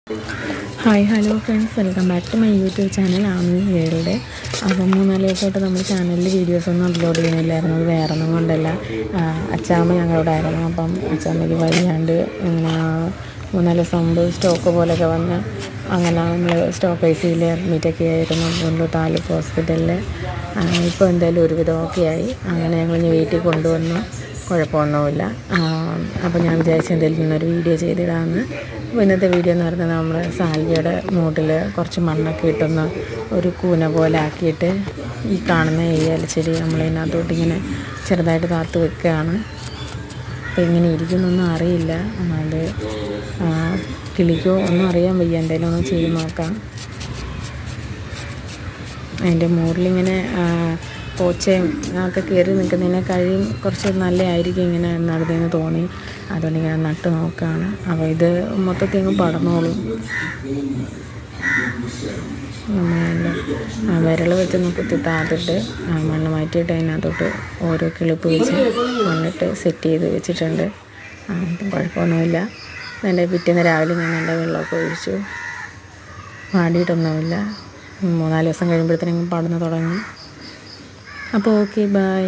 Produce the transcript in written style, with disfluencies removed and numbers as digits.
Hi hello friends, welcome back to my YouTube channel Ami world. അപ്പം 3-4 ദിവസമായിട്ട് നമ്മൾ ചാനലിൽ വീഡിയോസൊന്നും അപ്ലോഡ് ചെയ്യുന്നില്ലായിരുന്നു. അത് വേറെ ഒന്നും കൊണ്ടല്ല, അച്ചാമ്മ ഞങ്ങളുടെ ആയിരുന്നു. അപ്പം അച്ചാമ്മയ്ക്ക് വയ്യാണ്ട് ഇങ്ങനെ 3-4 ദിവസം മുമ്പ് സ്റ്റോക്ക് പോലെയൊക്കെ വന്ന് അങ്ങനെ നമ്മൾ സ്റ്റോക്ക് ഐ സിയിൽ അഡ്മിറ്റൊക്കെ ആയിരുന്നു ഗുണ്ടൂർ താലൂക്ക് ഹോസ്പിറ്റലിൽ. ഇപ്പോൾ എന്തായാലും ഒരുവിധം ഓക്കെ ആയി. അങ്ങനെ ഞങ്ങളിനി വീട്ടിൽ കൊണ്ടുവന്നു, കുഴപ്പമൊന്നുമില്ല. അപ്പോൾ ഞാൻ വിചാരിച്ചു എന്തെങ്കിലും ഇന്നൊരു വീഡിയോ ചെയ്തിടാമെന്ന്. അപ്പോൾ ഇന്നത്തെ വീഡിയോ എന്ന് പറയുന്നത് നമ്മൾ സാൽവിയുടെ മൂട്ടിൽ കുറച്ച് മണ്ണൊക്കെ ഇട്ടൊന്ന് ഒരു കൂന പോലെ ആക്കിയിട്ട് ഈ കാണുന്ന ഈ ഇലച്ചെടി നമ്മളതിനകത്തോട്ട് ഇങ്ങനെ ചെറുതായിട്ട് താത്ത് വെക്കുകയാണ്. അപ്പോൾ ഇങ്ങനെ ഇരിക്കുന്നൊന്നും അറിയില്ല, അത് കിളിക്കോ ഒന്നും അറിയാൻ വയ്യ. എന്തായാലും ഒന്ന് ചെയ്ത് നോക്കാം. അതിൻ്റെ മുകളിലിങ്ങനെ പോച്ചയും ഒക്കെ കയറി നിൽക്കുന്നതിനേക്കാളും കുറച്ച് നല്ലതായിരിക്കും ഇങ്ങനെ നടുന്നതെന്ന് തോന്നി. അതുകൊണ്ട് ഇങ്ങനെ നട്ട് നോക്കുകയാണ്. അപ്പോൾ ഇത് മൊത്തത്തിൽ അങ്ങ് പടർന്നോളും. നമ്മൾ വിരൽ വെച്ച് കുത്തി താത്തിട്ട് മണ്ണ് മാറ്റിയിട്ട് അതിനകത്തോട്ട് ഓരോ കിളിപ്പ് വെച്ച് മണ്ണിട്ട് സെറ്റ് ചെയ്ത് വെച്ചിട്ടുണ്ട്. ഇപ്പം കുഴപ്പമൊന്നുമില്ല. എൻ്റെ പിറ്റേന്ന് രാവിലെ ഞാൻ നല്ല വെള്ളമൊക്കെ ഒഴിച്ചു. വാടിയിട്ടൊന്നുമില്ല. 3-4 ദിവസം കഴിയുമ്പോഴത്തേനും പടർന്ന് തുടങ്ങി. അപ്പോൾ ഓക്കെ, ബൈ.